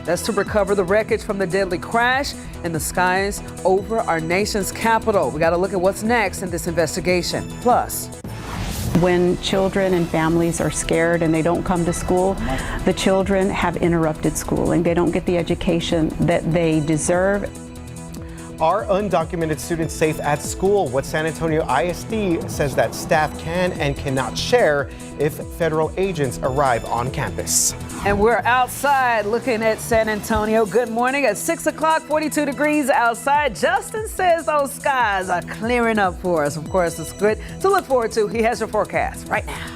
That's to recover the wreckage from the deadly crash in the skies over our nation's capital. We got to look at what's next in this investigation. Plus, when children and families are scared and they don't come to school, the children have interrupted schooling. They don't get the education that they deserve. Are undocumented students safe at school? What San Antonio ISD says that staff can and cannot share if federal agents arrive on campus. And we're outside looking at San Antonio. Good morning at 6 o'clock, 42 degrees outside. Justin says those skies are clearing up for us. Of course, it's good to look forward to. He has your forecast right now.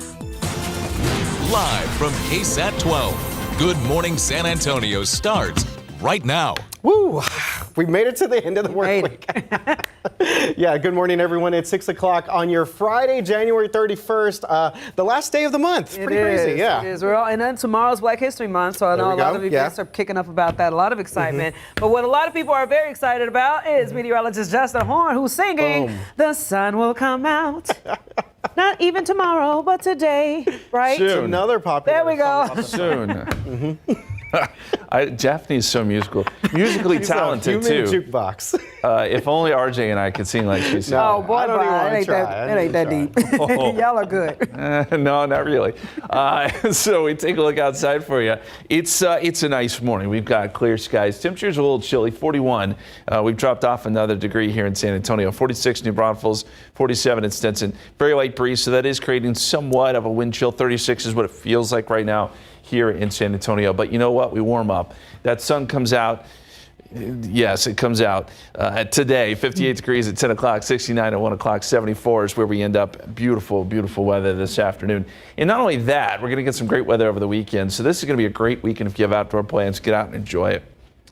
Live from KSAT 12, Good Morning San Antonio starts right now. Woo! We made it to the end of the work week. Yeah, good morning, everyone. It's 6 o'clock on your Friday, January 31st, the last day of the month. Pretty crazy, yeah. It is. We're all, and then tomorrow's Black History Month, so I know a lot of events are kicking up about that. A lot of excitement. But what a lot of people are very excited about is meteorologist Justin Horn, who's singing, "The sun will come out." Not even tomorrow, but today, right? Soon. Another popular There we go. Soon. Japanese is so musically talented too. Jukebox. If only RJ and I could sing like she sings. Oh boy, I don't even want to it try. ain't that deep. Y'all are good. No, not really. So we take a look outside for you. It's a nice morning. We've got clear skies. Temperature's a little chilly, 41. We've dropped off another degree here in San Antonio. 46 New Braunfels, 47 in Stinson. Very light breeze, so that is creating somewhat of a wind chill. 36 is what it feels like right now here in San Antonio. But you know what? We warm up. That sun comes out. Yes, it comes out today. 58 degrees at 10 o'clock, 69 at 1 o'clock, 74 is where we end up. Beautiful, beautiful weather this afternoon. And not only that, we're going to get some great weather over the weekend. So this is going to be a great weekend if you have outdoor plans. Get out and enjoy it.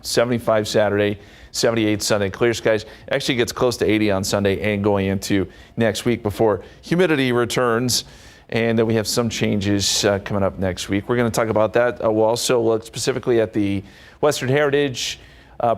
75 Saturday, 78 Sunday. Clear skies. Actually gets close to 80 on Sunday and going into next week before humidity returns. And then we have some changes coming up next week. We're going to talk about that. We'll also look specifically at the Western Heritage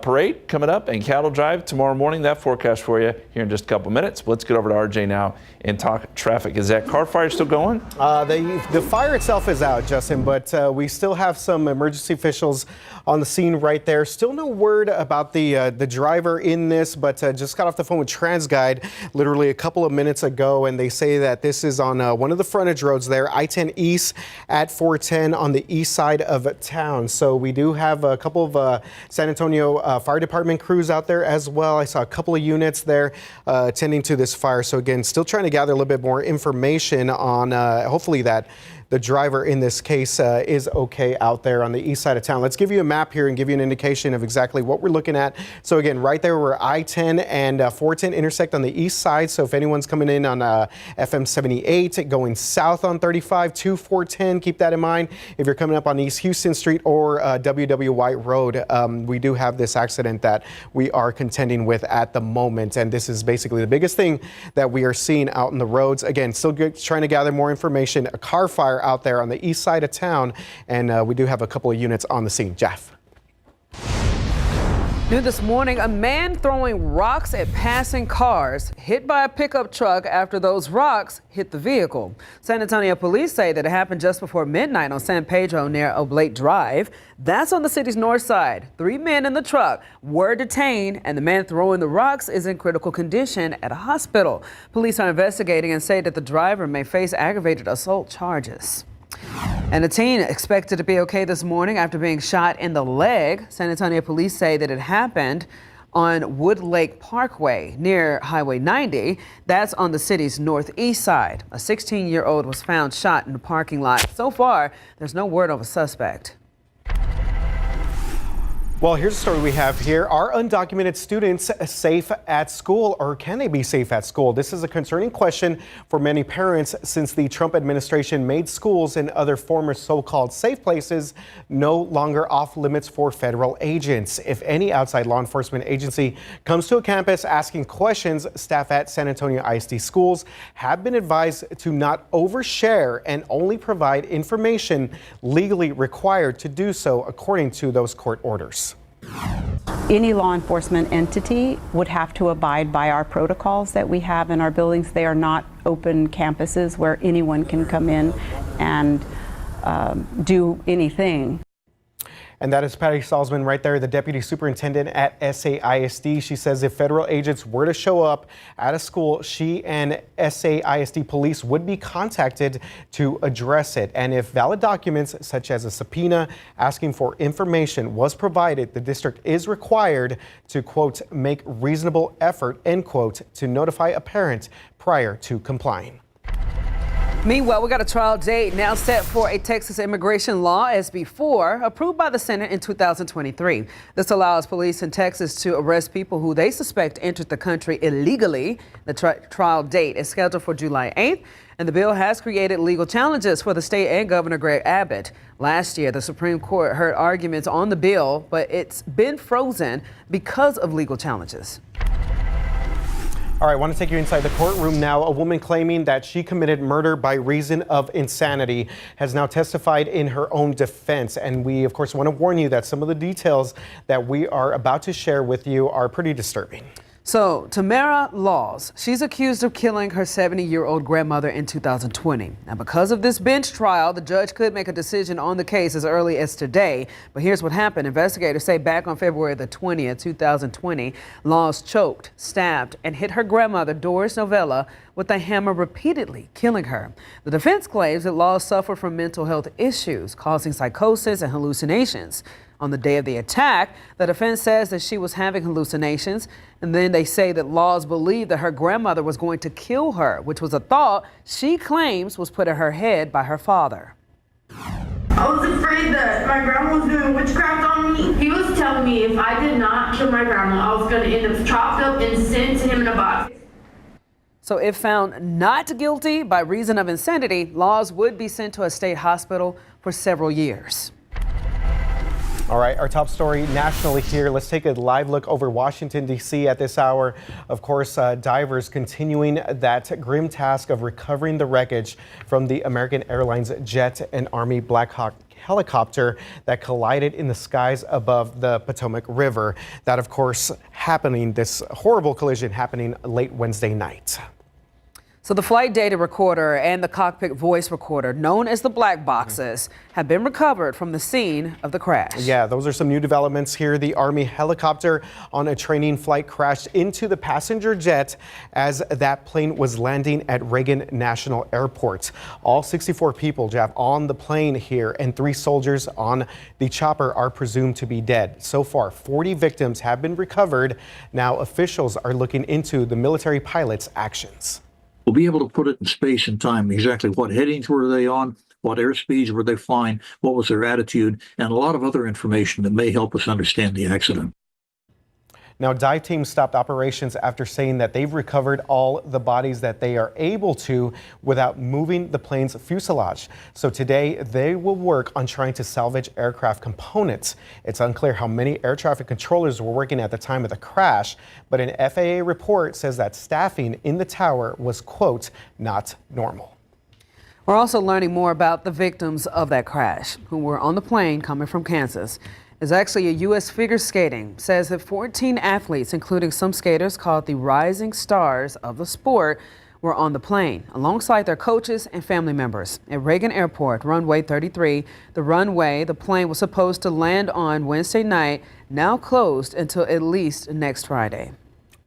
Parade coming up and Cattle Drive tomorrow morning. That forecast for you here in just a couple minutes. Let's get over to RJ now and talk traffic. Is that car fire still going? The fire itself is out, Justin, but we still have some emergency officials on the scene right there. Still no word about the driver in this, but just got off the phone with TransGuide literally a couple of minutes ago, and they say that this is on one of the frontage roads there, I-10 East at 410 on the east side of town. So we do have a couple of San Antonio fire department crews out there as well. I saw a couple of units there attending to this fire. So again, still trying to gather a little bit more information on hopefully that the driver in this case is okay out there on the east side of town. Let's give you a map here and give you an indication of exactly what we're looking at. So again, right there where I-10 and 410 intersect on the east side. So if anyone's coming in on FM 78 going south on 35 to 410, keep that in mind. If you're coming up on East Houston Street or W.W. White Road, we do have this accident that we are contending with at the moment. And this is basically the biggest thing that we are seeing out in the roads. Again, still good, trying to gather more information. A car fire out there on the east side of town, and we do have a couple of units on the scene. Jeff. New this morning, a man throwing rocks at passing cars hit by a pickup truck after those rocks hit the vehicle. San Antonio police say that it happened just before midnight on San Pedro near Oblate Drive. That's on the city's north side. 3 men in the truck were detained, and the man throwing the rocks is in critical condition at a hospital. Police are investigating and say that the driver may face aggravated assault charges. And a teen expected to be okay this morning after being shot in the leg. San Antonio police say that it happened on Wood Lake Parkway near Highway 90. That's on the city's northeast side. A 16-year-old was found shot in the parking lot. So far, there's no word of a suspect. Well, here's a story we have here. Are undocumented students safe at school, or can they be safe at school? This is a concerning question for many parents since the Trump administration made schools and other former so-called safe places no longer off limits for federal agents. If any outside law enforcement agency comes to a campus asking questions, staff at San Antonio ISD schools have been advised to not overshare and only provide information legally required to do so according to those court orders. Any law enforcement entity would have to abide by our protocols that we have in our buildings. They are not open campuses where anyone can come in and do anything. And that is Patty Salzman right there, the deputy superintendent at SAISD. She says if federal agents were to show up at a school, she and SAISD police would be contacted to address it. And if valid documents such as a subpoena asking for information was provided, the district is required to, quote, make reasonable effort, end quote, to notify a parent prior to complying. Meanwhile, we got a trial date now set for a Texas immigration law SB 4 approved by the Senate in 2023. This allows police in Texas to arrest people who they suspect entered the country illegally. The trial date is scheduled for July 8th, and the bill has created legal challenges for the state and Governor Greg Abbott. Last year, the Supreme Court heard arguments on the bill, but it's been frozen because of legal challenges. All right, I want to take you inside the courtroom now. A woman claiming that she committed murder by reason of insanity has now testified in her own defense. And we, of course, want to warn you that some of the details that we are about to share with you are pretty disturbing. So, Tamara Laws, she's accused of killing her 70-year-old grandmother in 2020. Now, because of this bench trial, the judge could make a decision on the case as early as today. But here's what happened. Investigators say back on February the 20th, 2020, Laws choked, stabbed, and hit her grandmother, Doris Novella, with a hammer repeatedly, killing her. The defense claims that Laws suffered from mental health issues, causing psychosis and hallucinations. On the day of the attack, the defense says that she was having hallucinations, and then they say that Laws believed that her grandmother was going to kill her, which was a thought she claims was put in her head by her father. I was afraid that my grandma was doing witchcraft on me. He was telling me if I did not kill my grandma, I was going to end up chopped up and sent to him in a box. So if found not guilty by reason of insanity, Laws would be sent to a state hospital for several years. All right, our top story nationally here. Let's take a live look over Washington, D.C. at this hour. Of course, divers continuing that grim task of recovering the wreckage from the American Airlines jet and Army Black Hawk helicopter that collided in the skies above the Potomac River. That, of course, this horrible collision happening late Wednesday night. So the flight data recorder and the cockpit voice recorder, known as the black boxes, have been recovered from the scene of the crash. Yeah, those are some new developments here. The Army helicopter on a training flight crashed into the passenger jet as that plane was landing at Reagan National Airport. All 64 people, Jeff, on the plane here, and 3 soldiers on the chopper are presumed to be dead. So far, 40 victims have been recovered. Now officials are looking into the military pilot's actions. We'll be able to put it in space and time, exactly what headings were they on, what airspeeds were they flying, what was their attitude, and a lot of other information that may help us understand the accident. Now, dive teams stopped operations after saying that they've recovered all the bodies that they are able to without moving the plane's fuselage. So today they will work on trying to salvage aircraft components. It's unclear how many air traffic controllers were working at the time of the crash, but an FAA report says that staffing in the tower was, quote, not normal. We're also learning more about the victims of that crash who were on the plane coming from Kansas. Is actually a U.S. figure skating says that 14 athletes, including some skaters called the rising stars of the sport, were on the plane alongside their coaches and family members at Reagan Airport, runway 33. The runway the plane was supposed to land on Wednesday night, now closed until at least next Friday.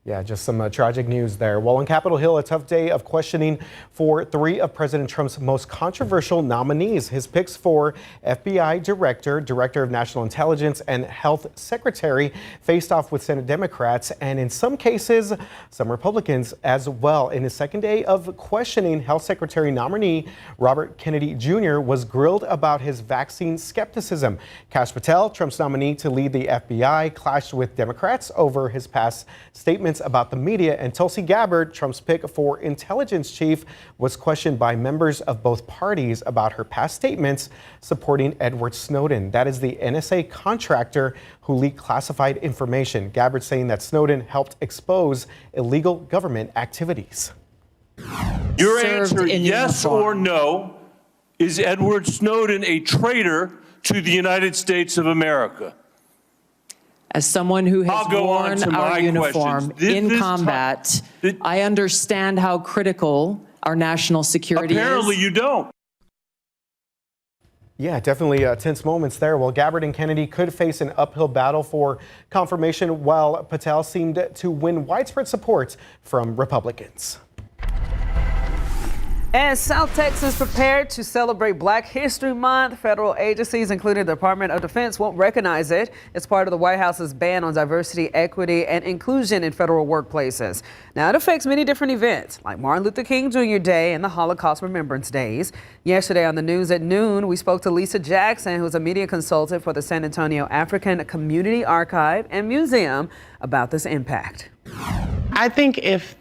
Yeah, just some tragic news there. Well, on Capitol Hill, a tough day of questioning for 3 of President Trump's most controversial nominees. His picks for FBI Director, Director of National Intelligence, and Health Secretary faced off with Senate Democrats and in some cases, some Republicans as well. In his second day of questioning, Health Secretary nominee Robert Kennedy Jr. was grilled about his vaccine skepticism. Kash Patel, Trump's nominee to lead the FBI, clashed with Democrats over his past statements about the media, and Tulsi Gabbard, Trump's pick for intelligence chief, was questioned by members of both parties about her past statements supporting Edward Snowden. That is the NSA contractor who leaked classified information. Gabbard saying that Snowden helped expose illegal government activities. Your answer, yes or no, is Edward Snowden a traitor to the United States of America? As someone who has worn our uniform in combat, I understand how critical our national security is. Apparently you don't. Yeah, definitely tense moments there. Well, Gabbard and Kennedy could face an uphill battle for confirmation, while Patel seemed to win widespread support from Republicans. As South Texas prepared to celebrate Black History Month, federal agencies, including the Department of Defense, won't recognize it. It's part of the White House's ban on diversity, equity, and inclusion in federal workplaces. Now, it affects many different events, like Martin Luther King Jr. Day and the Holocaust Remembrance Days. Yesterday on the news at noon, we spoke to Lisa Jackson, who's a media consultant for the San Antonio African Community Archive and Museum, about this impact. I think if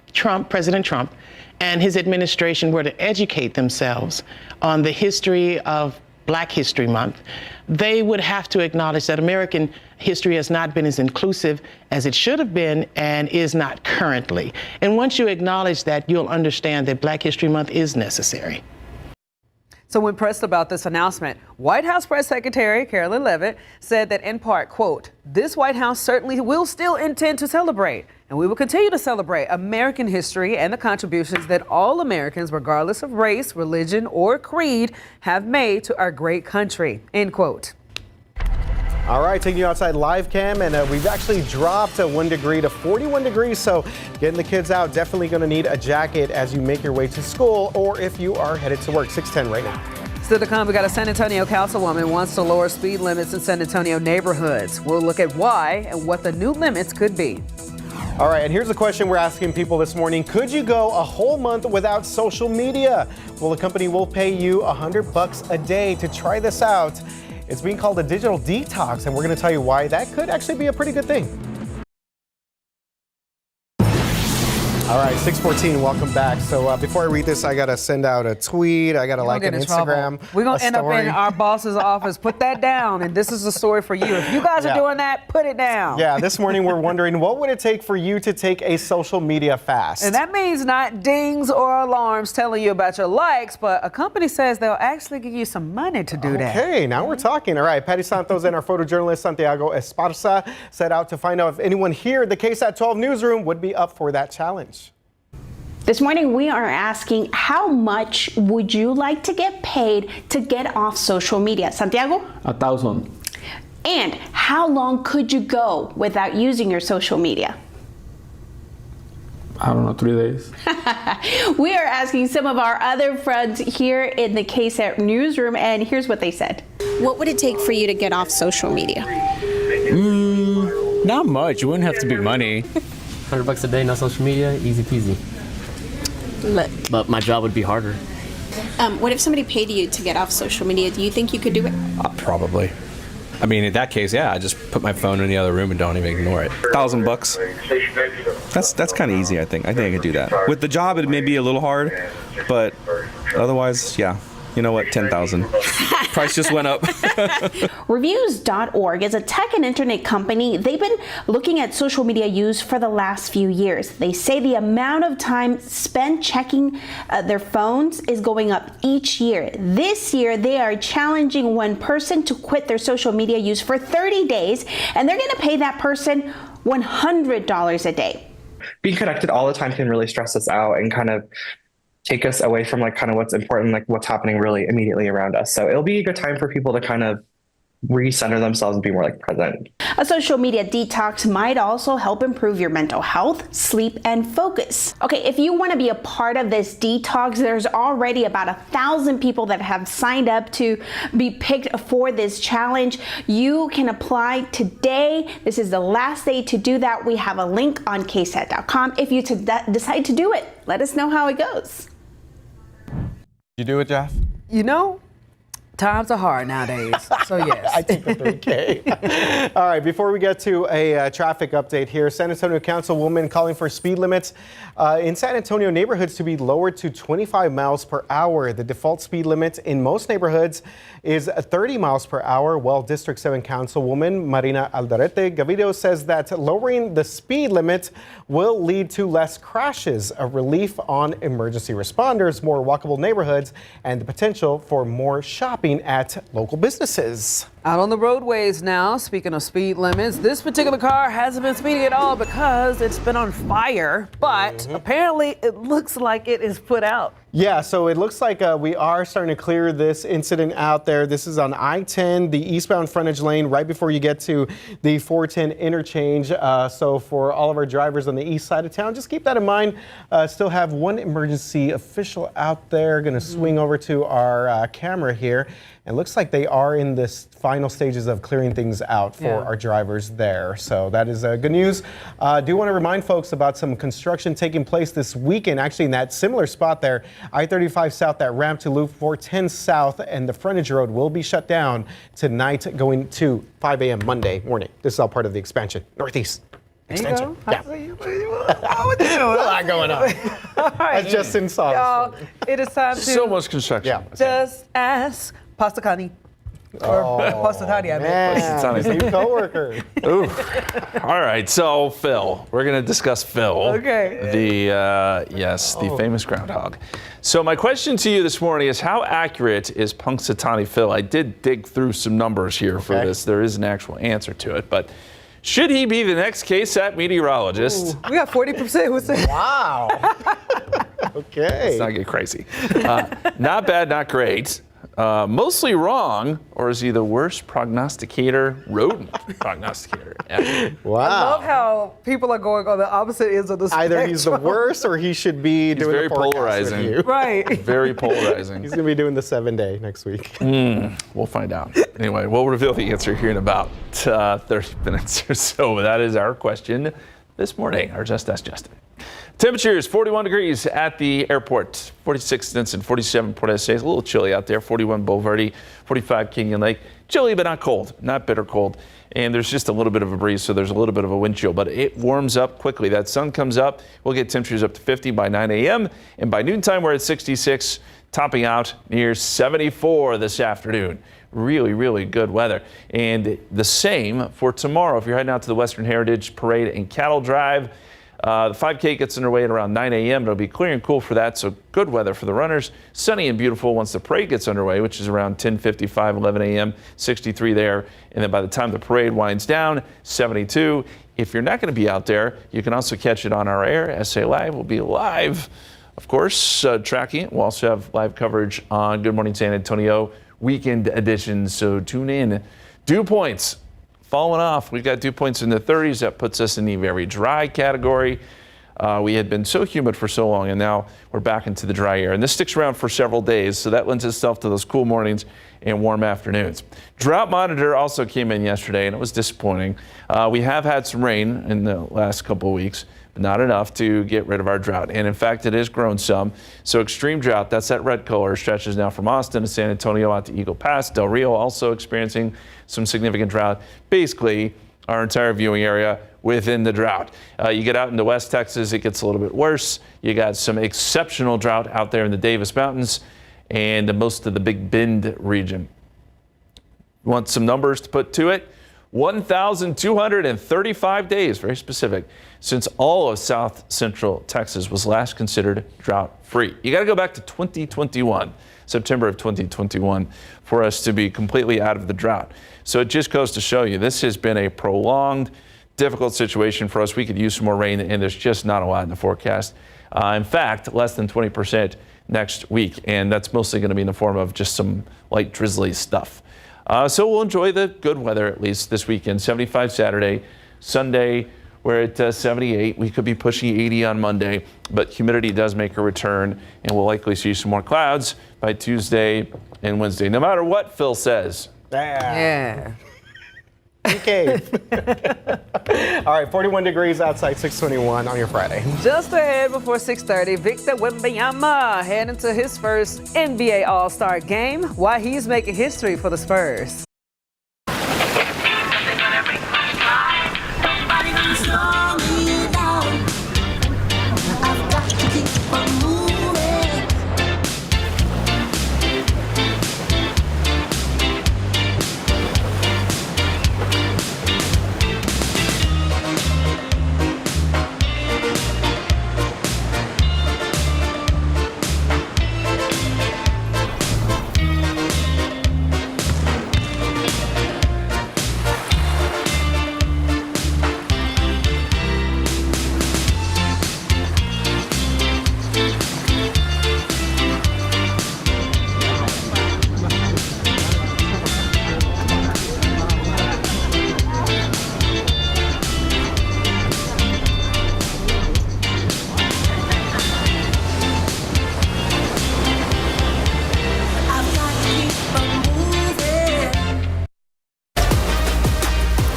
President Trump and his administration were to educate themselves on the history of Black History Month, they would have to acknowledge that American history has not been as inclusive as it should have been and is not currently. And once you acknowledge that, you'll understand that Black History Month is necessary. So when pressed about this announcement, White House Press Secretary Carolyn Leavitt said that in part, quote, "This White House certainly will still intend to celebrate, and we will continue to celebrate American history and the contributions that all Americans, regardless of race, religion, or creed, have made to our great country," end quote. All right, taking you outside live cam, and we've actually dropped 1 degree to 41 degrees, so getting the kids out, definitely going to need a jacket as you make your way to school or if you are headed to work. 6:10 right now. Still to come, we got a San Antonio councilwoman wants to lower speed limits in San Antonio neighborhoods. We'll look at why and what the new limits could be. All right, and here's the question we're asking people this morning. Could you go a whole month without social media? Well, the company will pay you $100 a day to try this out. It's being called a digital detox, and we're going to tell you why that could actually be a pretty good thing. All right, 6:14, welcome back. So before I read this, I got to send out a tweet. I got to like an Instagram. We're going to end up in our boss's office. Put that down, and this is the story for you. If you guys are doing that, put it down. Yeah, this morning we're wondering, what would it take for you to take a social media fast? And that means not dings or alarms telling you about your likes, but a company says they'll actually give you some money to do that. Okay, now we're talking. All right, Patty Santos and our photojournalist Santiago Esparza set out to find out if anyone here at the KSAT 12 newsroom would be up for that challenge. This morning, we are asking, how much would you like to get paid to get off social media? Santiago? 1,000. And how long could you go without using your social media? I don't know, 3 days. We are asking some of our other friends here in the KSAT newsroom, and here's what they said. What would it take for you to get off social media? Not much. It wouldn't have to be money. $100 a day, no social media, easy peasy. But my job would be harder. What if somebody paid you to get off social media? Do you think you could do it? Probably. I mean, in that case, yeah, I just put my phone in the other room and don't even ignore it. $1,000. That's kind of easy, I think. I think I could do that. With the job, it may be a little hard, but otherwise, yeah. You know what? 10,000. Price just went up. Reviews.org is a tech and internet company. They've been looking at social media use for the last few years. They say the amount of time spent checking their phones is going up each year. This year, they are challenging one person to quit their social media use for 30 days, and they're going to pay that person $100 a day. Being connected all the time can really stress us out and kind of take us away from like kind of what's important, like what's happening really immediately around us. So it'll be a good time for people to kind of recenter themselves and be more like present. A social media detox might also help improve your mental health, sleep, and focus. Okay, if you want to be a part of this detox, there's already about 1,000 people that have signed up to be picked for this challenge. You can apply today. This is the last day to do that. We have a link on KSAT.com. If you decide to do it, let us know how it goes. You do it, Jeff? You know, times are hard nowadays, so yes. I take the 3K. All right, before we get to a traffic update here, San Antonio Councilwoman calling for speed limits in San Antonio neighborhoods to be lowered to 25 miles per hour. The default speed limit in most neighborhoods is 30 miles per hour. Well, District 7 Councilwoman Marina Alderete Gavido says that lowering the speed limit will lead to less crashes, a relief on emergency responders, more walkable neighborhoods, and the potential for more shopping at local businesses. Out on the roadways now, speaking of speed limits, this particular car hasn't been speeding at all because it's been on fire, but apparently it looks like it is put out. Yeah, so it looks like we are starting to clear this incident out there. This is on I-10, the eastbound frontage lane, right before you get to the 410 interchange. So for all of our drivers on the east side of town, just keep that in mind. Still have one emergency official out there. Going to swing over to our camera here. And looks like they are in the final stages of clearing things out for our drivers there. So that is good news. Do want to remind folks about some construction taking place this weekend, actually in that similar spot there. I-35 South, that ramp to Loop 410 South, and the frontage road will be shut down tonight going to 5 a.m. Monday morning. This is all part of the expansion. Northeast extension. There you go. How would you do it? A lot going on. All right. As Justin saw. Y'all, it is time to So much construction. just ask Pasta Connie. Or Pasta Tani, I mean. New coworker. Ooh. All right, so Phil, we're going to discuss Phil. Okay. The famous groundhog. So my question to you this morning is, how accurate is Punxsutawney Phil? I did dig through some numbers here for this. There is an actual answer to it, but should he be the next KSAT meteorologist? We got 40% who said. Wow. Okay. Let's not get crazy. Not bad, not great. Mostly wrong, or is he the worst prognosticator, rodent prognosticator ever? Wow. I love how people are going on the opposite ends of the spectrum. Either he's the worst or he should be doing very the forecast polarizing. with you. Right. Very polarizing. He's going to be doing the 7-day next week. We'll find out. Anyway, we'll reveal the answer here in about 30 minutes or so. That is our question this morning, our Just Ask Justin. Temperatures 41 degrees at the airport, 46 Stinson, 47 Port SA. It's a little chilly out there, 41 Boulevardy, 45 Kenyon Lake. Chilly, but not cold, not bitter cold. And there's just a little bit of a breeze, so there's a little bit of a wind chill, but it warms up quickly. That sun comes up, we'll get temperatures up to 50 by 9 a.m. And by noontime, we're at 66, topping out near 74 this afternoon. Really, really good weather. And the same for tomorrow. If you're heading out to the Western Heritage Parade and Cattle Drive, the 5K gets underway at around 9 a.m. It'll be clear and cool for that, so good weather for the runners. Sunny and beautiful once the parade gets underway, which is around 10:55, 11 a.m., 63 there. And then by the time the parade winds down, 72. If you're not going to be out there, you can also catch it on our air. SA Live will be live, of course, tracking it. We'll also have live coverage on Good Morning San Antonio weekend editions, so tune in. Dew points. Falling off. We've got dew points in the 30s. That puts us in the very dry category. We had been so humid for so long, and now we're back into the dry air. And this sticks around for several days, so that lends itself to those cool mornings and warm afternoons. Drought monitor also came in yesterday, and it was disappointing. We have had some rain in the last couple of weeks, but not enough to get rid of our drought. And in fact, it has grown some. So extreme drought, that's that red color, stretches now from Austin to San Antonio out to Eagle Pass. Del Rio also experiencing some significant drought. Basically, our entire viewing area within the drought. You get out into West Texas, it gets a little bit worse. You got some exceptional drought out there in the Davis Mountains and most of the Big Bend region. Want some numbers to put to it? 1,235 days, very specific, since all of South Central Texas was last considered drought-free. You got to go back to 2021, September of 2021, for us to be completely out of the drought. So it just goes to show you, this has been a prolonged, difficult situation for us. We could use some more rain, and there's just not a lot in the forecast. In fact, less than 20% next week, and that's mostly going to be in the form of just some light drizzly stuff. So we'll enjoy the good weather at least this weekend. 75 Saturday, Sunday we're at 78. We could be pushing 80 on Monday, but humidity does make a return, and we'll likely see some more clouds by Tuesday and Wednesday, no matter what Phil says. Yeah. Okay. All right, 41 degrees outside, 621 on your Friday. Just ahead before 6:30, Victor Wembanyama heading to his first NBA All-Star game. Why he's making history for the Spurs.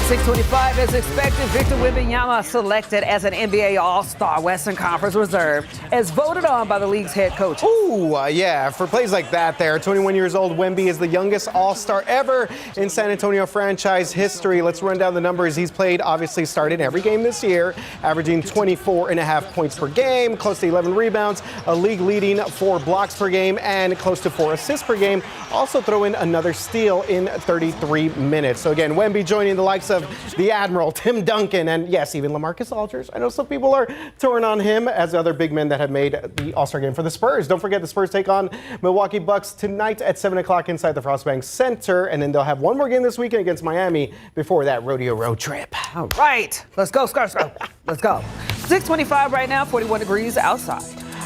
6:25 as expected, Victor Wembanyama selected as an NBA All-Star Western Conference Reserve as voted on by the league's head coach. Ooh, yeah, for plays like that there. 21 years old, Wemby is the youngest All-Star ever in San Antonio franchise history. Let's run down the numbers. He's played, obviously started every game this year, averaging 24.5 points per game, close to 11 rebounds, a league-leading 4 blocks per game, and close to 4 assists per game. Also throw in another steal in 33 minutes. So again, Wemby joining the likes of the Admiral, Tim Duncan, and yes, even LaMarcus Aldridge. I know some people are torn on him as other big men that have made the All-Star game for the Spurs. Don't forget the Spurs take on Milwaukee Bucks tonight at 7 o'clock inside the Frostbank Center, and then they'll have one more game this weekend against Miami before that rodeo road trip. All right, let's go, Scarsco. Let's go. 6:25 right now, 41 degrees outside.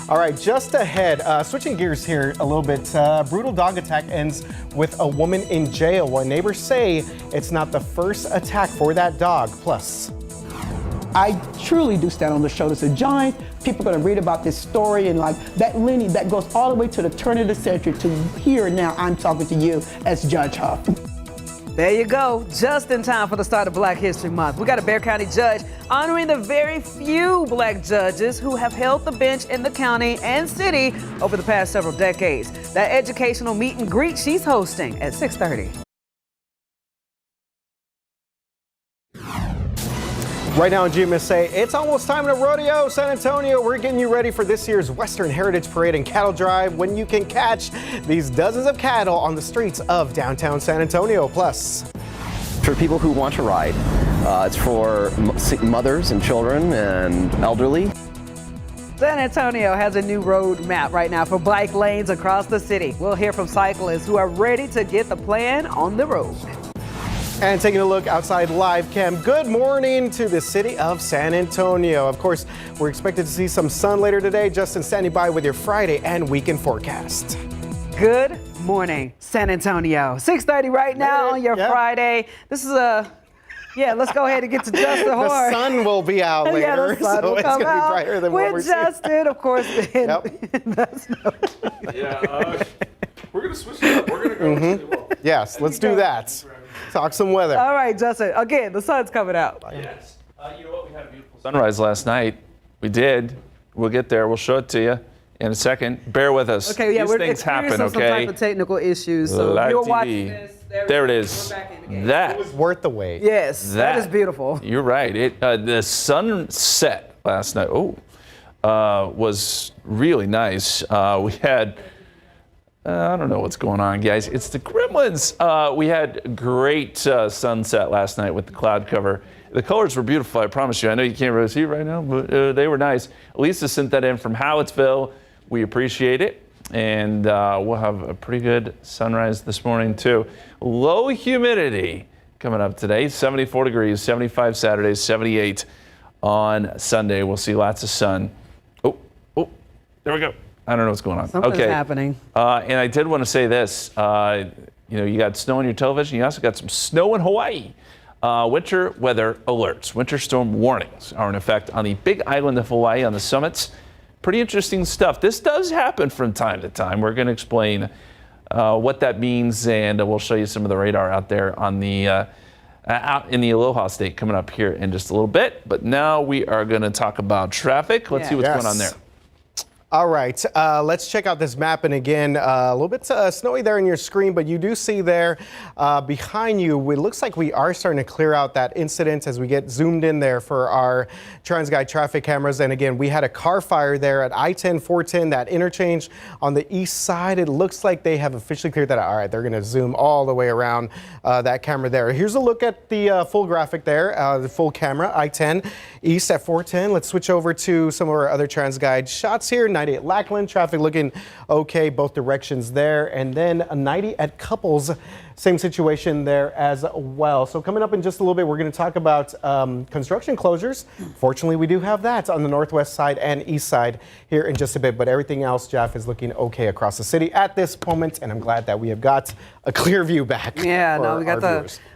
All right, just ahead, switching gears here a little bit, brutal dog attack ends with a woman in jail. While neighbors say it's not the first attack for that dog. Plus, I truly do stand on the shoulders of giants. People are going to read about this story and like that lineage that goes all the way to the turn of the century to here now I'm talking to you as Judge Huff. There you go, just in time for the start of Black History Month. We got a Bexar County judge honoring the very few black judges who have held the bench in the county and city over the past several decades. That educational meet and greet she's hosting at 6:30. right now in GMSA, it's almost time to rodeo San Antonio. We're getting you ready for this year's Western Heritage Parade and Cattle Drive when you can catch these dozens of cattle on the streets of downtown San Antonio. Plus, for people who want to ride, it's for mothers and children and elderly. San Antonio has a new road map right now for bike lanes across the city. We'll hear from cyclists who are ready to get the plan on the road. And taking a look outside live cam, good morning to the city of San Antonio. Of course, we're expected to see some sun later today. Justin standing by with your Friday and weekend forecast. Good morning, San Antonio. 6:30 right now on your Friday. This is let's go ahead and get to Justin Horn. The sun will be out later, yeah, the sun so will it's come going to be out brighter than what we're with seeing. Justin, of course. We're going to switch it up. We're going to go. Yes, let's do that. Talk some weather. All right, Justin. Again, the sun's coming out. Yes. You know what? We had a beautiful sunrise last night. We did. We'll get there. We'll show it to you in a second. Bear with us. Okay, yeah, These we're things happen, experiencing some type of technical issues. So Live you're TV. watching this. There it is. That was worth the wait. Yes, that is beautiful. You're right. The sunset last night was really nice. We had, I don't know what's going on, guys. It's the Gremlins. We had great sunset last night with the cloud cover. The colors were beautiful, I promise you. I know you can't really see it right now, but they were nice. Lisa sent that in from Howittsville. We appreciate it. And we'll have a pretty good sunrise this morning, too. Low humidity coming up today, 74 degrees, 75 Saturday, 78 on Sunday. We'll see lots of sun. Oh, there we go. I don't know what's going on. Something's happening. And I did want to say this. You got snow on your television. You also got some snow in Hawaii. Winter weather alerts, winter storm warnings are in effect on the big island of Hawaii on the summits. Pretty interesting stuff. This does happen from time to time. We're going to explain what that means, and we'll show you some of the radar out there on the out in the Aloha State coming up here in just a little bit. But now we are going to talk about traffic. Let's see what's going on there. All right, let's check out this map. And again, a little bit snowy there in your screen, but you do see there behind you, it looks like we are starting to clear out that incident as we get zoomed in there for our TransGuide traffic cameras. And again, we had a car fire there at I-10, 410, that interchange on the east side. It looks like they have officially cleared that out. All right, they're going to zoom all the way around that camera there. Here's a look at the full graphic there, the full camera, I-10 east at 410. Let's switch over to some of our other TransGuide shots here. 90 at Lackland, traffic looking okay both directions there, and then a 90 at Couples, same situation there as well. So coming up in just a little bit, we're going to talk about construction closures. Fortunately, we do have that on the northwest side and east side here in just a bit, but everything else, Jeff, is looking okay across the city at this moment, and I'm glad that we have got a clear view back. Yeah, no, we got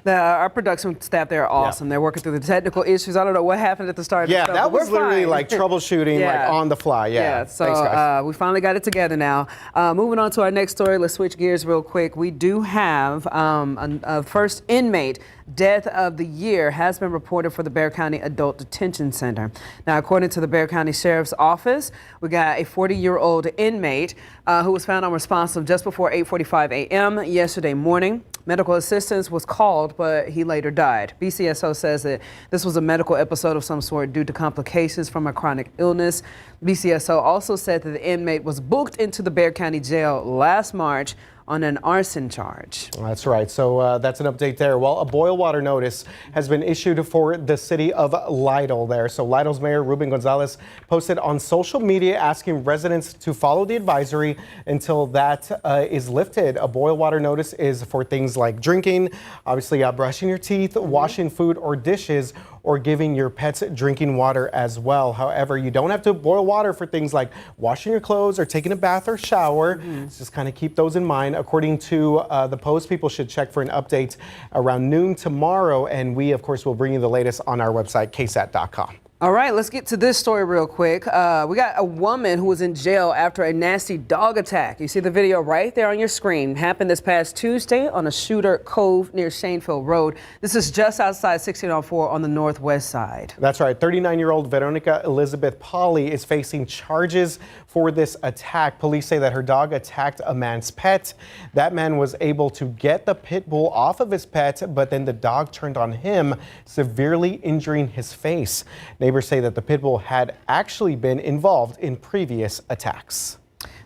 our production staff there are awesome. They're working through the technical issues. I don't know what happened at the start of the show, that was literally fine. like troubleshooting like on the fly. So thanks, guys. we finally got it together now. Moving on to our next story, let's switch gears real quick. We do have a first inmate death of the year has been reported for the Bexar County Adult Detention Center. Now, according to the Bexar County Sheriff's Office, we got a 40-year-old inmate who was found unresponsive just before 8:45 a.m. yesterday morning. Medical assistance was called, but he later died. BCSO says that this was a medical episode of some sort due to complications from a chronic illness. BCSO also said that the inmate was booked into the Bexar County Jail last March on an arson charge. That's right. So that's an update there. Well, a boil water notice has been issued for the city of Lytle there. So Lytle's Mayor Ruben Gonzalez posted on social media asking residents to follow the advisory until that is lifted. A boil water notice is for things like drinking, obviously brushing your teeth, washing food or dishes, or giving your pets drinking water as well. However, you don't have to boil water for things like washing your clothes or taking a bath or shower. Just kind of keep those in mind. According to the Post, people should check for an update around noon tomorrow. And we, of course, will bring you the latest on our website, KSAT.com. All right, let's get to this story real quick. We got a woman who was in jail after a nasty dog attack. You see the video right there on your screen. Happened this past Tuesday on a Shooter Cove near Shanefield Road. This is just outside 1604 on the northwest side. That's right. 39-year-old Veronica Elizabeth Polly is facing charges for this attack. Police say that her dog attacked a man's pet. That man was able to get the pit bull off of his pet, but then the dog turned on him, severely injuring his face. Neighbors say that the pit bull had actually been involved in previous attacks.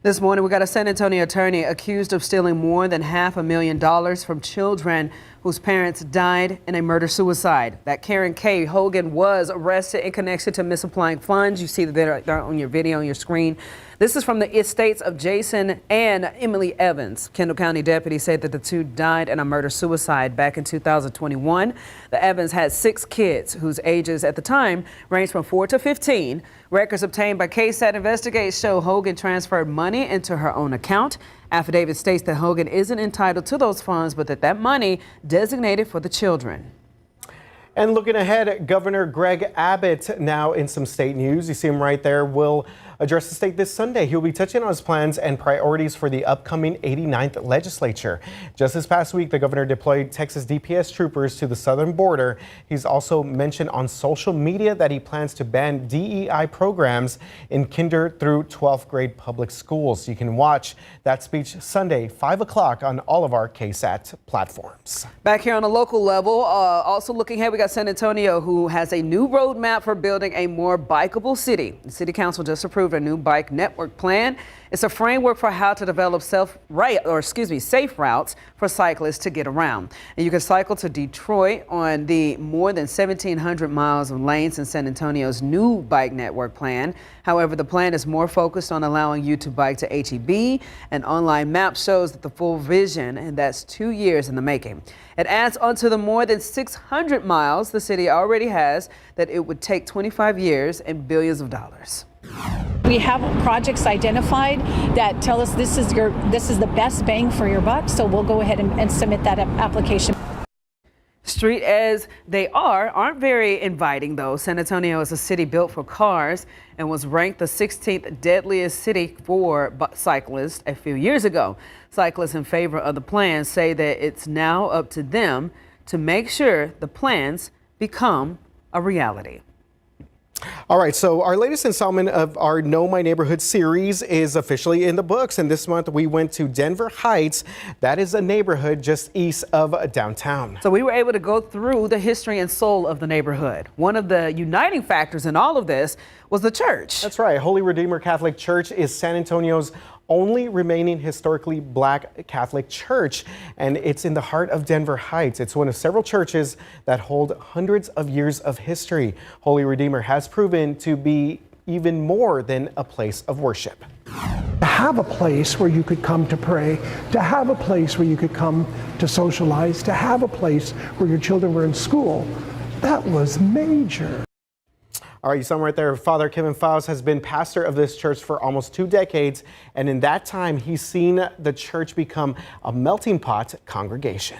This morning, we got a San Antonio attorney accused of stealing more than $500,000 from children whose parents died in a murder-suicide. That Karen K. Hogan was arrested in connection to misapplying funds. You see that they're on your video on your screen. This is from the estates of Jason and Emily Evans. Kendall County deputies say that the two died in a murder-suicide back in 2021. The Evans had 6 kids whose ages at the time ranged from 4 to 15. Records obtained by KSAT Investigates show Hogan transferred money into her own account. Affidavit states that Hogan isn't entitled to those funds, but that money designated for the children. And looking ahead, Governor Greg Abbott now in some state news. You see him right there. Will address the state this Sunday. He'll be touching on his plans and priorities for the upcoming 89th legislature. Just this past week, the governor deployed Texas DPS troopers to the southern border. He's also mentioned on social media that he plans to ban DEI programs in kinder through 12th grade public schools. You can watch that speech Sunday, 5 o'clock on all of our KSAT platforms. Back here on a local level, also looking ahead, we got San Antonio, who has a new roadmap for building a more bikeable city. The city council just approved a new bike network plan. It's a framework for how to develop safe routes for cyclists to get around. And you can cycle to Detroit on the more than 1,700 miles of lanes in San Antonio's new bike network plan. However, the plan is more focused on allowing you to bike to HEB. An online map shows that the full vision, and that's 2 years in the making. It adds onto the more than 600 miles the city already has that it would take 25 years and billions of dollars. We have projects identified that tell us this is the best bang for your buck, so we'll go ahead and submit that application. Street as they aren't very inviting though. San Antonio is a city built for cars and was ranked the 16th deadliest city for cyclists a few years ago. Cyclists in favor of the plan say that it's now up to them to make sure the plans become a reality. All right, so our latest installment of our Know My Neighborhood series is officially in the books. And this month we went to Denver Heights. That is a neighborhood just east of downtown. So we were able to go through the history and soul of the neighborhood. One of the uniting factors in all of this was the church. That's right. Holy Redeemer Catholic Church is San Antonio's only remaining historically Black Catholic church, and it's in the heart of Denver Heights. It's one of several churches that hold hundreds of years of history. Holy Redeemer has proven to be even more than a place of worship. To have a place where you could come to pray, to have a place where you could come to socialize, to have a place where your children were in school, that was major. All right, you saw him right there. Father Kevin Faust has been pastor of this church for almost 2 decades, and in that time, he's seen the church become a melting pot congregation.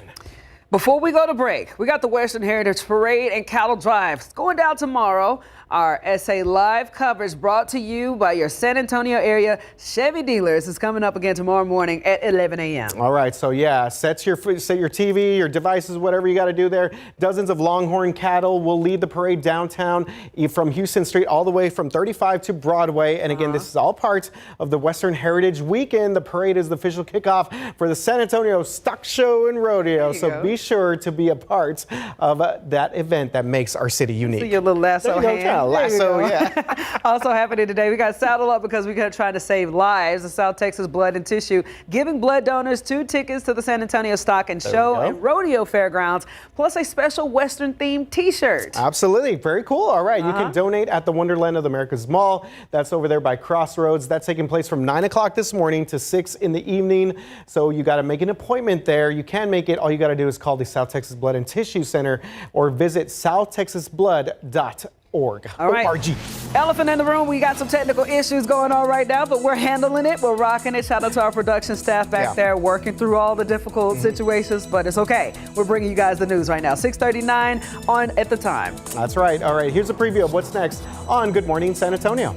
Before we go to break, we got the Western Heritage Parade and Cattle Drive. It's going down tomorrow. Our SA Live coverage brought to you by your San Antonio area Chevy dealers is coming up again tomorrow morning at 11 a.m. All right, so yeah, set your TV, your devices, whatever you got to do there. Dozens of Longhorn cattle will lead the parade downtown from Houston Street all the way from 35 to Broadway. And again, this is all part of the Western Heritage Weekend. The parade is the official kickoff for the San Antonio Stock Show and Rodeo. So be sure to be a part of that event that makes our city unique. See your little lasso hand. Lasso, yeah. Also happening today, we got Saddle Up because we're trying to save lives. The South Texas Blood and Tissue giving blood donors 2 tickets to the San Antonio Stock and Show and Rodeo Fairgrounds, plus a special Western themed T-shirt. Absolutely, very cool. All right, you can donate at the Wonderland of the Americas Mall. That's over there by Crossroads. That's taking place from 9 o'clock this morning to 6 in the evening. So you got to make an appointment there. You can make it. All you got to do is call the South Texas Blood and Tissue Center or visit southtexasblood.org. All right. O-R-G. Elephant in the room. We got some technical issues going on right now, but we're handling it. We're rocking it. Shout out to our production staff back there working through all the difficult situations, but it's okay. We're bringing you guys the news right now. 6:39 on At the Time. That's right. All right. Here's a preview of what's next on Good Morning San Antonio.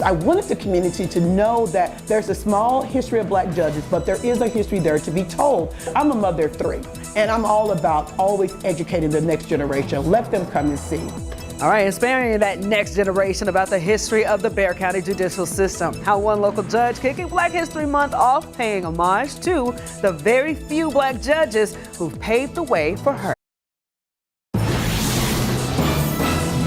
I wanted the community to know that there's a small history of black judges, but there is a history there to be told. I'm a mother of 3, and I'm all about always educating the next generation. Let them come and see. All right, inspiring that next generation about the history of the Bexar County judicial system. How one local judge kicking Black History Month off, paying homage to the very few black judges who've paved the way for her.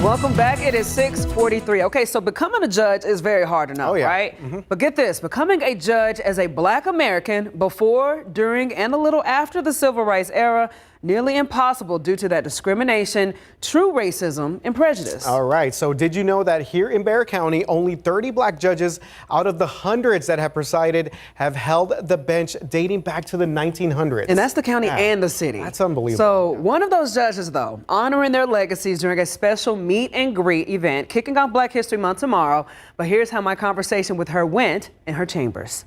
Welcome back. It is 6:43. Okay, so becoming a judge is very hard enough, right? But get this, becoming a judge as a black American before, during, and a little after the civil rights era, nearly impossible due to that discrimination, true racism, and prejudice. All right, so did you know that here in Bexar County, only 30 black judges out of the hundreds that have presided have held the bench dating back to the 1900s? And that's the county and the city. That's unbelievable. So one of those judges, though, honoring their legacies during a special meet and greet event, kicking off Black History Month tomorrow. But here's how my conversation with her went in her chambers.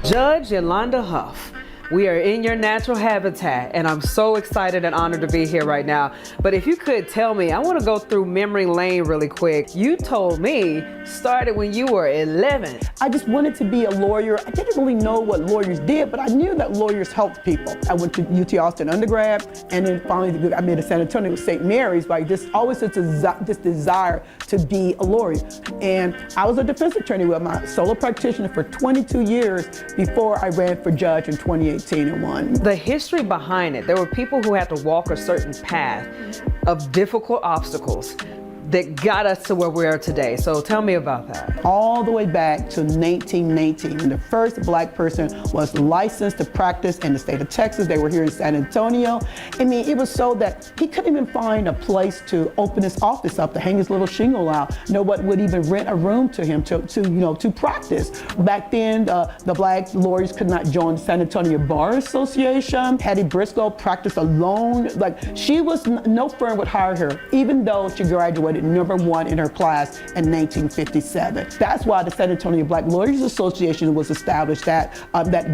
Judge Yolanda Huff. We are in your natural habitat, and I'm so excited and honored to be here right now. But if you could tell me, I want to go through memory lane really quick. You told me started when you were 11. I just wanted to be a lawyer. I didn't really know what lawyers did, but I knew that lawyers helped people. I went to UT Austin undergrad, and then finally I made a San Antonio with St. Mary's, but just always this desire to be a lawyer. And I was a defense attorney with my solo practitioner for 22 years before I ran for judge in 2018. The history behind it, there were people who had to walk a certain path of difficult obstacles that got us to where we are today. So tell me about that. All the way back to 1919, when the first black person was licensed to practice in the state of Texas. They were here in San Antonio. I mean, it was so that he couldn't even find a place to open his office up, to hang his little shingle out. Nobody would even rent a room to him to practice. Back then, the black lawyers could not join the San Antonio Bar Association. Hattie Briscoe practiced alone. Like, she was, no firm would hire her, even though she graduated #1 in her class in 1957. That's why the San Antonio Black Lawyers Association was established, that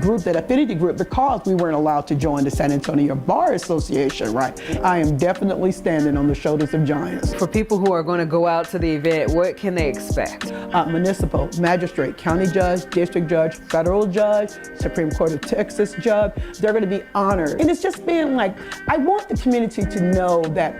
group, that affinity group, because we weren't allowed to join the San Antonio Bar Association, right? I am definitely standing on the shoulders of giants. For people who are going to go out to the event, what can they expect? Municipal, magistrate, county judge, district judge, federal judge, Supreme Court of Texas judge. They're going to be honored. And it's just been like, I want the community to know that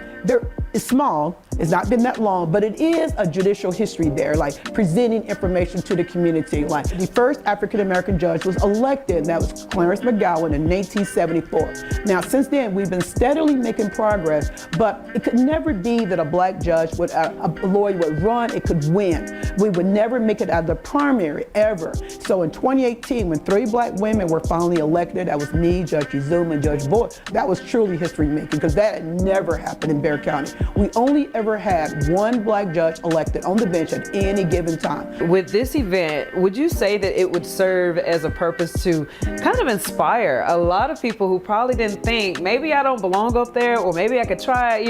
it's small, it's not been that long, but it is a judicial history there, like presenting information to the community. Like, the first African-American judge was elected, that was Clarence McGowan in 1974. Now, since then, we've been steadily making progress, but it could never be that a black judge would, a lawyer would run, it could win. We would never make it out of the primary, ever. So in 2018, when 3 black women were finally elected, that was me, Judge Izuma, and Judge Boyd, that was truly history making, because that had never happened in Bexar County. We only ever had one black judge elected on the bench at any given time. With this event, would you say that it would serve as a purpose to kind of inspire a lot of people who probably didn't think, maybe I don't belong up there, or maybe I could try,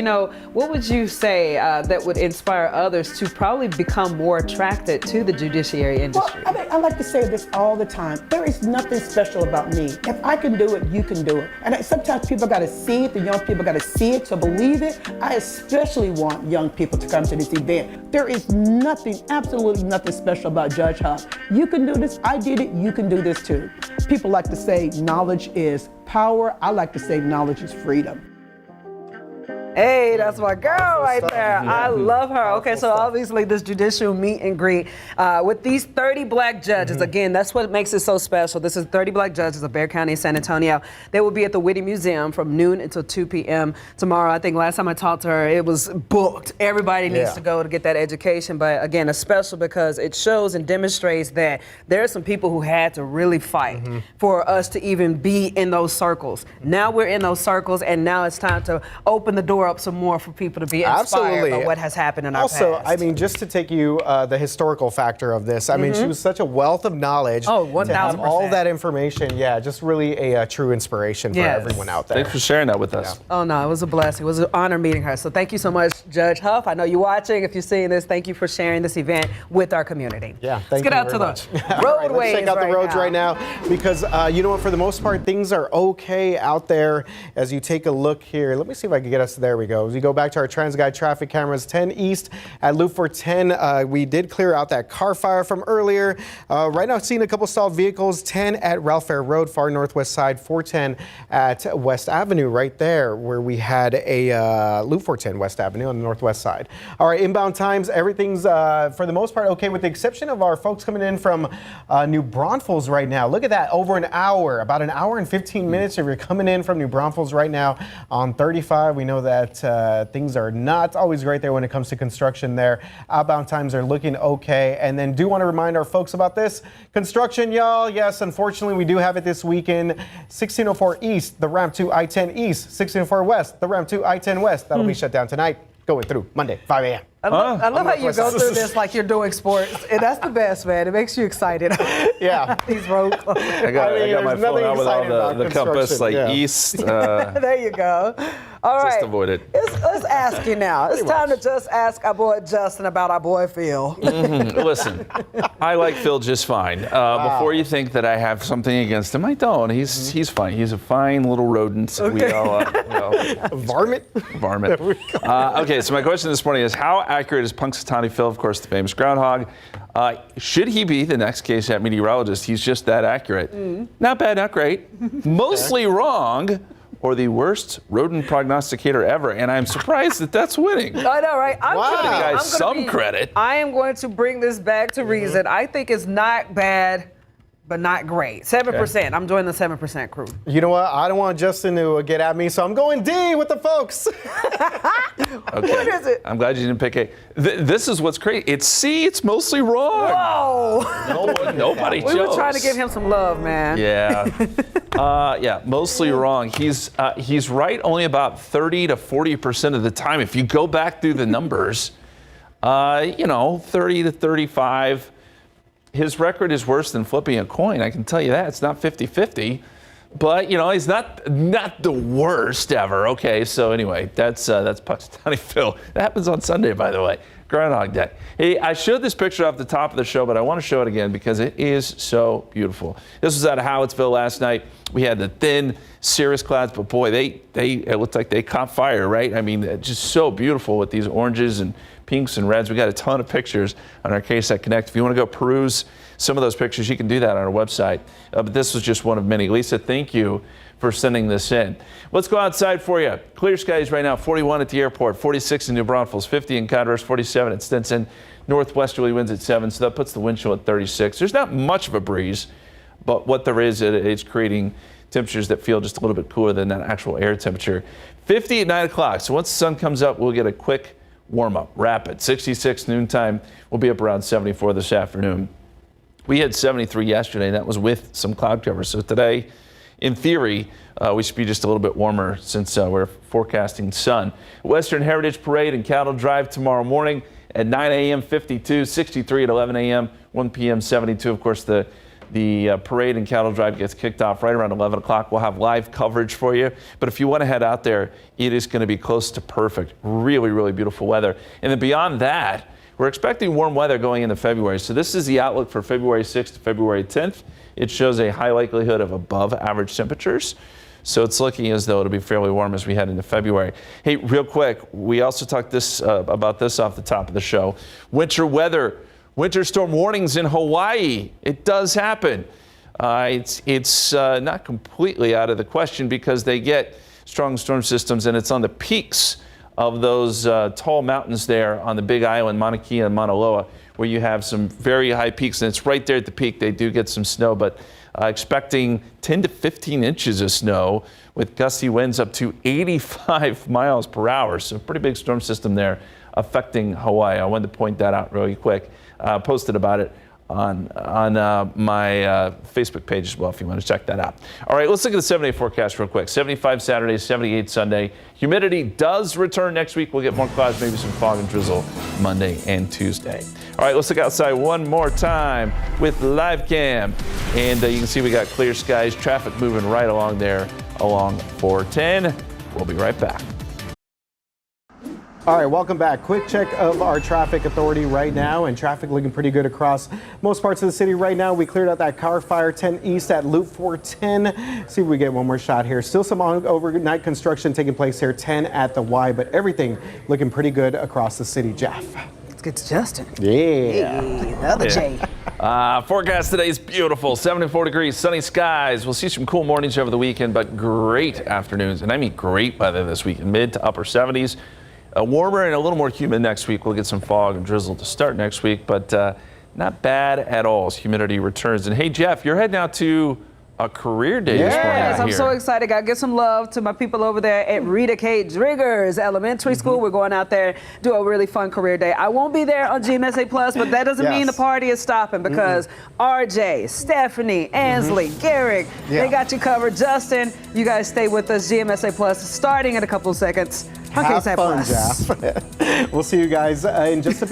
what would you say that would inspire others to probably become more attracted to the judiciary industry? Well, I like to say this all the time. There is nothing special about me. If I can do it, you can do it. And sometimes people got to see it, the young people got to see it to believe it. I especially want young people to come to this event. There is nothing, absolutely nothing special about Judge Huff. You can do this, I did it, you can do this too. People like to say knowledge is power. I like to say knowledge is freedom. Hey, that's my girl right there. I love her. Okay, so obviously this judicial meet and greet with these 30 black judges. Again, that's what makes it so special. This is 30 black judges of Bexar County and San Antonio. They will be at the Whitty Museum from noon until 2 p.m. tomorrow. I think last time I talked to her, it was booked. Everybody needs to go to get that education. But again, it's special because it shows and demonstrates that there are some people who had to really fight for us to even be in those circles. Now we're in those circles, and now it's time to open the door up some more for people to be inspired by what has happened in our past. Also, I mean, just to take you the historical factor of this, I mean, she was such a wealth of knowledge. Oh, 1,000%. To have all that information, just really a true inspiration for everyone out there. Thanks for sharing that with us. Oh, no, it was a blessing. It was an honor meeting her. So thank you so much, Judge Huff. I know you're watching. If you're seeing this, thank you for sharing this event with our community. Yeah, let's get out to the roadways. Let's check out the roads right now because, you know what, for the most part, things are okay out there as you take a look here. Let me see if I can get us, there we go. As we go back to our TransGuide traffic cameras, 10 East at Loop 410, we did clear out that car fire from earlier. Right now, seeing a couple stalled vehicles, 10 at Ralph Fair Road, far northwest side, 410 at West Avenue, right there, where we had a Loop 410 West Avenue on the northwest side. All right, inbound times, everything's for the most part okay, with the exception of our folks coming in from New Braunfels right now. Look at that, over an hour, about an hour and 15 minutes if you're coming in from New Braunfels right now on 35. We know that things are not always great there when it comes to construction there. Outbound times are looking okay. And then do want to remind our folks about this construction, y'all. Yes, unfortunately, we do have it this weekend. 1604 East, the ramp to I-10 East. 1604 West, the ramp to I-10 West. That'll be shut down tonight, going through Monday, 5 a.m. I love how you go through this like you're doing sports. And that's the best, man. It makes you excited. Yeah. These road I got my phone out with all the compass, like east. There you go. All right. Just avoid it. Let's ask you now. It's time to just ask our boy Justin about our boy Phil. Listen, I like Phil just fine. Before you think that I have something against him, I don't. He's fine. He's a fine little rodent. Okay. We all, varmint? Varmint. Okay, so my question this morning is, how accurate is Punxsutawney Phil, of course, the famous groundhog? Should he be the next KSAT meteorologist? He's just that accurate. Not bad, not great. Mostly wrong, or the worst rodent prognosticator ever. And I'm surprised that that's winning. I know, right? I'm giving you guys some credit. I am going to bring this back to reason. I think it's not bad, but not great. 7%. Okay. I'm joining the 7% crew. You know what? I don't want Justin to get at me, so I'm going D with the folks. Okay. What is it? I'm glad you didn't pick A. This is what's crazy. It's C. It's mostly wrong. Whoa. Nobody chose. We were trying to give him some love, man. Yeah. Yeah, mostly wrong. He's right only about 30 to 40% of the time. If you go back through the numbers, 30 to 35. His record is worse than flipping a coin. I can tell you that. It's not 50-50. But, he's not the worst ever. Okay, so anyway, that's Punxsutawney Phil. That happens on Sunday, by the way. Groundhog Day. Hey, I showed this picture off the top of the show, but I want to show it again because it is so beautiful. This was out of Howattsville last night. We had the thin cirrus clouds, but boy, it looked like they caught fire, right? I mean, just so beautiful with these oranges and pinks and reds. We got a ton of pictures on our KSAT Connect. If you want to go peruse some of those pictures, you can do that on our website. But this was just one of many. Lisa, thank you for sending this in. Let's go outside for you. Clear skies right now, 41 at the airport, 46 in New Braunfels, 50 in Converse, 47 at Stinson. Northwesterly winds at 7, so that puts the wind chill at 36. There's not much of a breeze, but what there is, it's creating temperatures that feel just a little bit cooler than that actual air temperature. 50 at 9 o'clock, so once the sun comes up, we'll get a quick warm-up, rapid. 66 noontime, we'll be up around 74 this afternoon. We had 73 yesterday, that was with some cloud cover, so today in theory, we should be just a little bit warmer since we're forecasting sun. Western Heritage Parade and Cattle Drive tomorrow morning at 9 a.m. 52, 63 at 11 a.m., 1 p.m. 72. Of course, the parade and cattle drive gets kicked off right around 11 o'clock. We'll have live coverage for you. But if you want to head out there, it is going to be close to perfect. Really, really beautiful weather. And then beyond that, we're expecting warm weather going into February. So this is the outlook for February 6th to February 10th. It shows a high likelihood of above average temperatures. So it's looking as though it'll be fairly warm as we head into February. Hey, real quick, we also talked about this off the top of the show. Winter weather. Winter storm warnings in Hawaii. It does happen. It's not completely out of the question because they get strong storm systems, and it's on the peaks of those tall mountains there on the Big Island, Mauna Kea and Mauna Loa, where you have some very high peaks, and it's right there at the peak. They do get some snow, but expecting 10 to 15 inches of snow with gusty winds up to 85 miles per hour. So pretty big storm system there affecting Hawaii. I wanted to point that out really quick. Posted about it on my Facebook page as well if you want to check that out. All right, let's look at the 7-day forecast real quick. 75 Saturday, 78 Sunday. Humidity does return next week. We'll get more clouds, maybe some fog and drizzle Monday and Tuesday. All right, let's look outside one more time with live cam. And you can see we got clear skies, traffic moving right along there along 410. We'll be right back. All right, welcome back. Quick check of our traffic authority right now, and traffic looking pretty good across most parts of the city right now. We cleared out that car fire 10 East at Loop 410. See if we get one more shot here. Still some overnight construction taking place here, 10 at the Y, but everything looking pretty good across the city. Jeff. Let's get to Justin. Yeah. Hey, the other Jay. Forecast today is beautiful. 74 degrees, sunny skies. We'll see some cool mornings over the weekend, but great afternoons. And I mean great weather this weekend, mid to upper 70s. Warmer and a little more humid next week. We'll get some fog and drizzle to start next week, but not bad at all as humidity returns. And hey, Jeff, you're heading out to a career day this morning. Yes, I'm so excited. Got to give some love to my people over there at Rita K. Driggers Elementary School. We're going out there, do a really fun career day. I won't be there on GMSA Plus, but that doesn't mean the party is stopping because RJ, Stephanie, Ansley, Garrick, they got you covered. Justin, you guys stay with us. GMSA Plus starting in a couple of seconds. Have fun, Jeff. We'll see you guys in just a bit.